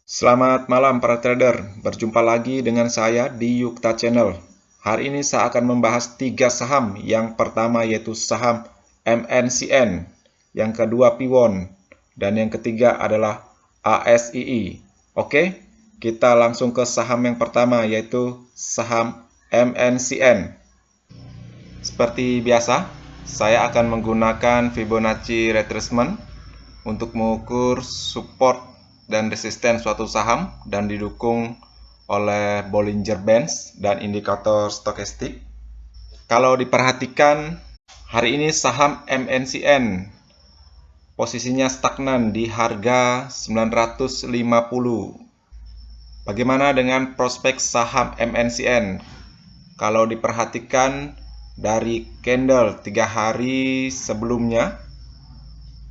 Selamat malam para trader, berjumpa lagi dengan saya di Yukta Channel. Hari ini saya akan membahas 3 saham. Yang pertama yaitu saham MNCN, yang kedua Piwon, dan yang ketiga adalah ASII. Oke, kita langsung ke saham yang pertama yaitu saham MNCN. Seperti biasa, saya akan menggunakan Fibonacci retracement untuk mengukur support dan resisten suatu saham dan didukung oleh Bollinger Bands dan indikator stokastik. Kalau diperhatikan, hari ini saham MNCN posisinya stagnan di harga 950. Bagaimana dengan prospek saham MNCN? Kalau diperhatikan dari candle 3 hari sebelumnya,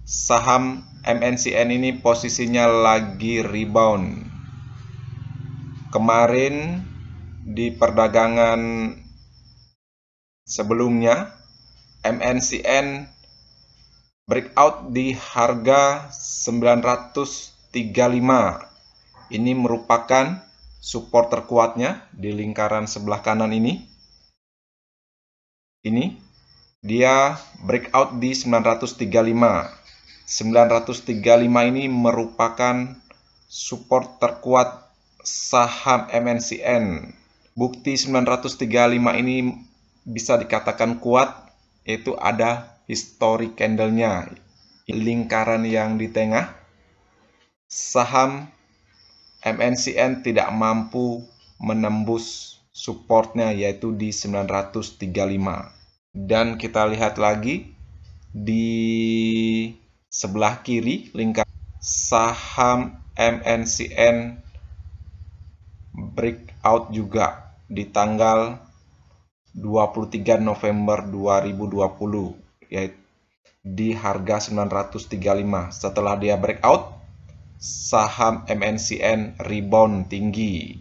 saham MNCN ini posisinya lagi rebound. Kemarin di perdagangan sebelumnya, MNCN breakout di harga 935. Ini merupakan support terkuatnya di lingkaran sebelah kanan ini. Dia breakout di 935. 935 ini merupakan support terkuat saham MNCN. Bukti 935 ini bisa dikatakan kuat, yaitu ada history candle-nya. Lingkaran yang di tengah, saham MNCN tidak mampu menembus supportnya yaitu di 935. Dan kita lihat lagi di sebelah kiri lingkaran, saham MNCN breakout juga di tanggal 23 November 2020 yaitu di harga 935. Setelah dia breakout, saham MNCN rebound tinggi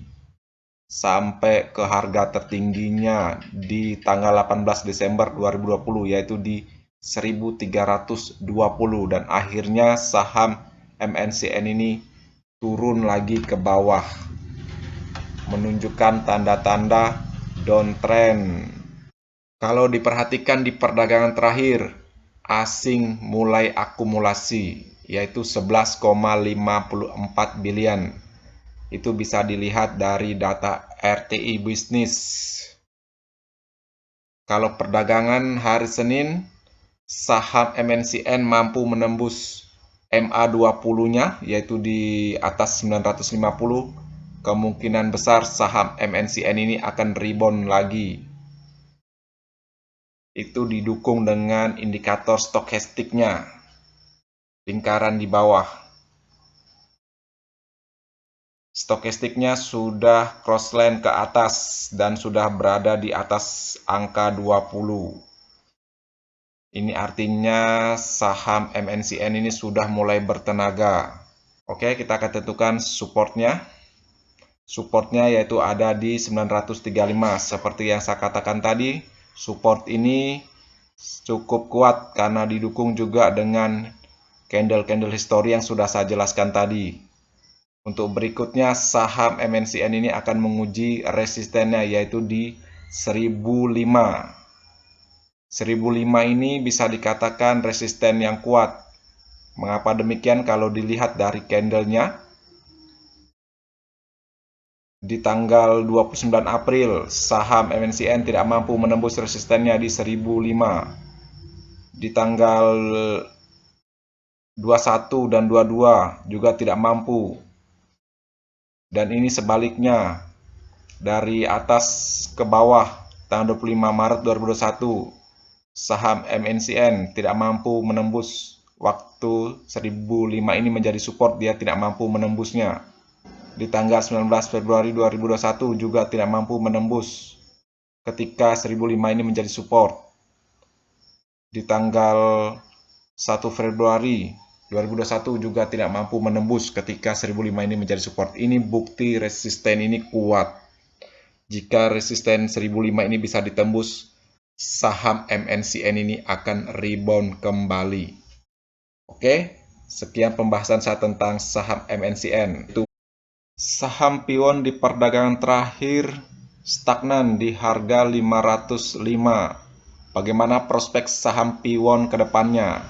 sampai ke harga tertingginya di tanggal 18 Desember 2020 yaitu di 1320, dan akhirnya saham MNCN ini turun lagi ke bawah, menunjukkan tanda-tanda downtrend. Kalau diperhatikan di perdagangan terakhir, asing mulai akumulasi yaitu 11,54 billion. Itu bisa dilihat dari data RTI Business. Kalau perdagangan hari Senin, saham MNCN mampu menembus MA20-nya yaitu di atas 950. Kemungkinan besar saham MNCN ini akan rebound lagi. Itu didukung dengan indikator stokastiknya, lingkaran di bawah. Stokastiknya sudah crossline ke atas dan sudah berada di atas angka 20. Ini artinya saham MNCN ini sudah mulai bertenaga. Oke, kita akan tentukan supportnya. Supportnya yaitu ada di 935. Seperti yang saya katakan tadi, support ini cukup kuat karena didukung juga dengan candle-candle history yang sudah saya jelaskan tadi. Untuk berikutnya, saham MNCN ini akan menguji resistennya yaitu di 1005. 1005 ini bisa dikatakan resisten yang kuat. Mengapa demikian? Kalau dilihat dari candlenya, di tanggal 29 April, saham MNCN tidak mampu menembus resistennya di 1005. Di tanggal 21 dan 22 juga tidak mampu. Dan ini sebaliknya, dari atas ke bawah, tanggal 25 Maret 2021, saham MNCN tidak mampu menembus waktu 1005 ini menjadi support, dia tidak mampu menembusnya. Di tanggal 19 Februari 2021 juga tidak mampu menembus ketika 1005 ini menjadi support. Di tanggal 1 Februari 2021 juga tidak mampu menembus ketika 1005 ini menjadi support. Ini bukti resisten ini kuat. Jika resisten 1005 ini bisa ditembus, saham MNCN ini akan rebound kembali. Oke, sekian pembahasan saya tentang saham MNCN. Saham Piwon di perdagangan terakhir stagnan di harga 505. Bagaimana prospek saham Piwon ke depannya?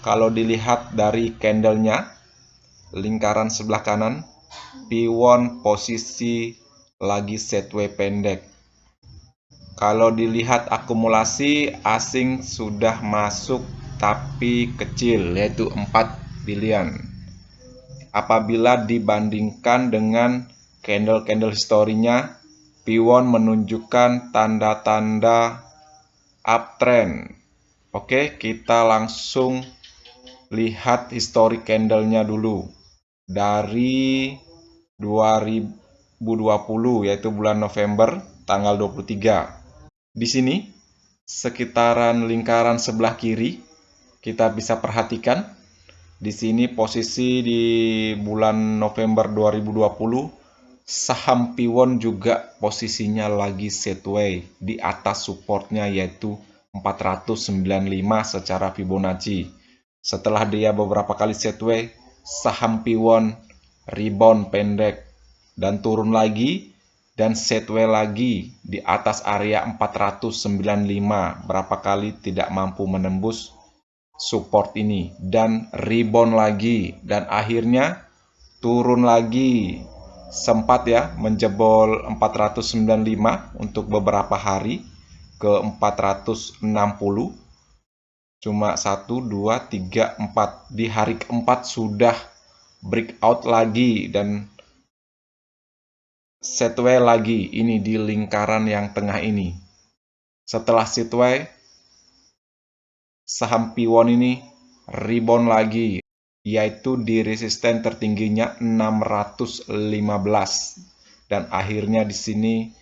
Kalau dilihat dari candlenya, lingkaran sebelah kanan, Piwon posisi lagi sideways pendek. Kalau dilihat akumulasi, asing sudah masuk tapi kecil, yaitu 4 billion. Apabila dibandingkan dengan candle-candle historinya, Piwon menunjukkan tanda-tanda uptrend. Oke, kita langsung lihat histori candlenya dulu. Dari 2020, yaitu bulan November, tanggal 23. Di sini, sekitaran lingkaran sebelah kiri, kita bisa perhatikan. Di sini posisi di bulan November 2020, saham Piwon juga posisinya lagi sideways di atas supportnya yaitu 495 secara Fibonacci. Setelah dia beberapa kali sideways, saham Piwon rebound pendek dan turun lagi dan sideways lagi di atas area 495, berapa kali tidak mampu menembus support ini dan rebound lagi dan akhirnya turun lagi, sempat ya menjebol 495 untuk beberapa hari ke 460. Cuma 1 2 3 4 di hari keempat sudah breakout lagi dan sideways lagi, ini di lingkaran yang tengah ini. Setelah sideways, saham Piwon ini rebound lagi, yaitu di resisten tertingginya 615 dan akhirnya di sini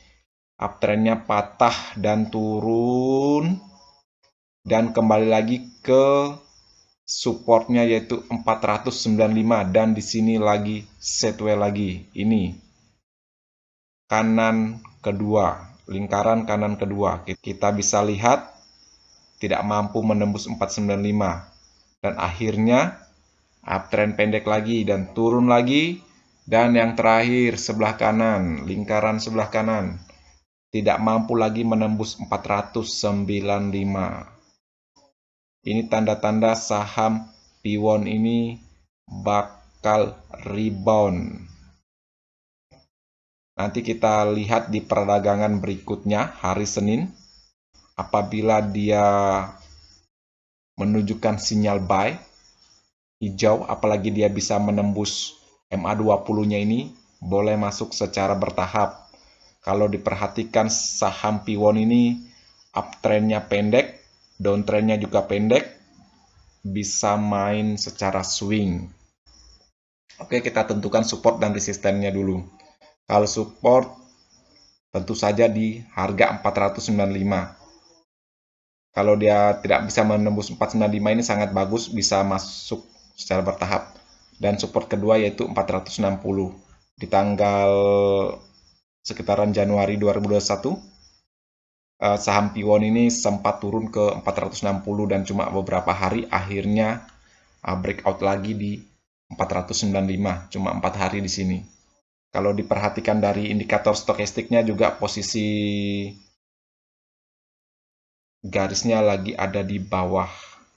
uptrendnya patah dan turun dan kembali lagi ke supportnya yaitu 495 dan di sini lagi sideways lagi. Ini kanan kedua, lingkaran kanan kedua, kita bisa lihat tidak mampu menembus 495 dan akhirnya uptrend pendek lagi dan turun lagi. Dan yang terakhir sebelah kanan, lingkaran sebelah kanan, tidak mampu lagi menembus 495. Ini tanda-tanda saham Piwon ini bakal rebound. Nanti kita lihat di perdagangan berikutnya hari Senin, apabila dia menunjukkan sinyal buy hijau, apalagi dia bisa menembus MA20-nya ini, boleh masuk secara bertahap. Kalau diperhatikan saham Piwon ini uptrendnya pendek, downtrendnya juga pendek, bisa main secara swing. Oke, kita tentukan support dan resistennya dulu. Kalau support tentu saja di harga 495. Kalau dia tidak bisa menembus 495 ini sangat bagus, bisa masuk secara bertahap. Dan support kedua yaitu 460. Di tanggal sekitaran Januari 2021, saham Piwon ini sempat turun ke 460 dan cuma beberapa hari akhirnya breakout lagi di 495, cuma 4 hari di sini. Kalau diperhatikan dari indikator stokastiknya juga posisi garisnya lagi ada di bawah,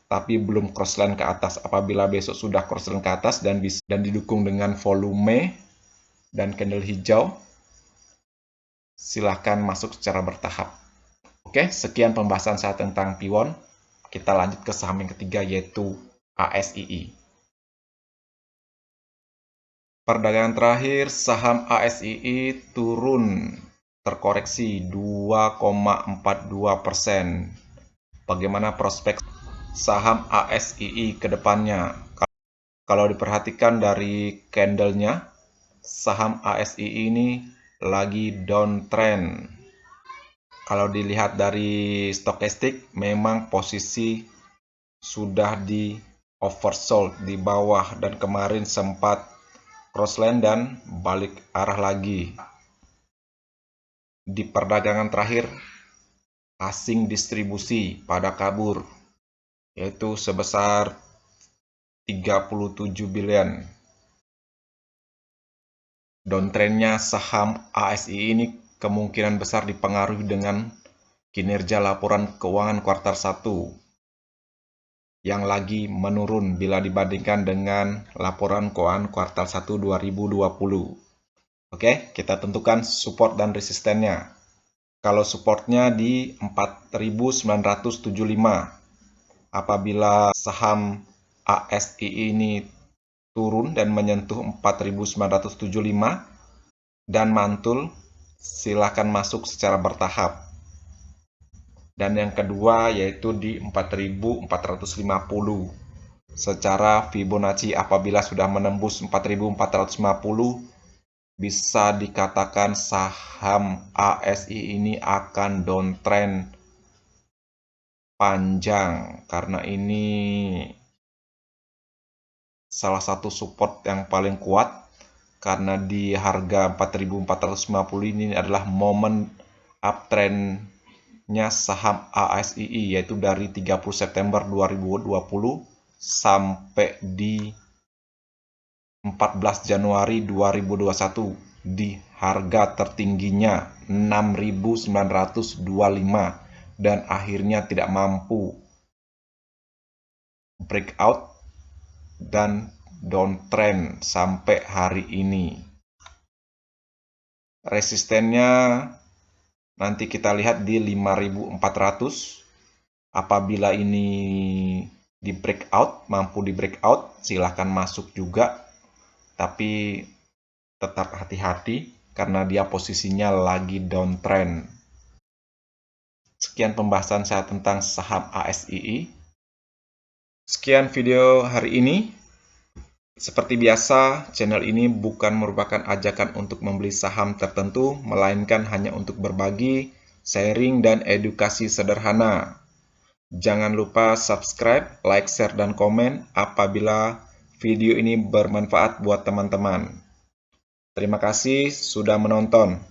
tapi belum crossline ke atas. Apabila besok sudah crossline ke atas dan didukung dengan volume dan candle hijau, silahkan masuk secara bertahap. Oke, sekian pembahasan saya tentang Piwon. Kita lanjut ke saham yang ketiga yaitu ASII. Perdagangan terakhir saham ASII turun terkoreksi 2,42%. Bagaimana prospek saham ASII ke depannya? Kalau diperhatikan dari candlenya, saham ASII ini lagi downtrend. Kalau dilihat dari stokastik, memang posisi sudah di oversold di bawah dan kemarin sempat crossline dan balik arah lagi. Di perdagangan terakhir, asing distribusi pada kabur, yaitu sebesar 37 billion. downtrendnya saham ASI ini kemungkinan besar dipengaruhi dengan kinerja laporan keuangan kuartal 1 yang lagi menurun bila dibandingkan dengan laporan keuangan kuartal 1 2020. Oke, kita tentukan support dan resistennya. Kalau supportnya di 4.975. Apabila saham ASI ini turun dan menyentuh 4.975 dan mantul, silakan masuk secara bertahap. Dan yang kedua yaitu di 4.450. Secara Fibonacci apabila sudah menembus 4.450, bisa dikatakan saham ASI ini akan downtrend panjang, karena ini salah satu support yang paling kuat, karena di harga 4.450 ini adalah momen uptrendnya saham ASI, yaitu dari 30 September 2020 sampai di 14 Januari 2021 di harga tertingginya 6.925 dan akhirnya tidak mampu breakout dan downtrend sampai hari ini. Resistennya nanti kita lihat di 5.400. Apabila ini di breakout, mampu di breakout, silahkan masuk juga. Tapi tetap hati-hati karena dia posisinya lagi downtrend. Sekian pembahasan saya tentang saham ASI. Sekian video hari ini. Seperti biasa, channel ini bukan merupakan ajakan untuk membeli saham tertentu, melainkan hanya untuk berbagi, sharing, dan edukasi sederhana. Jangan lupa subscribe, like, share, dan komen apabila video ini bermanfaat buat teman-teman. Terima kasih sudah menonton.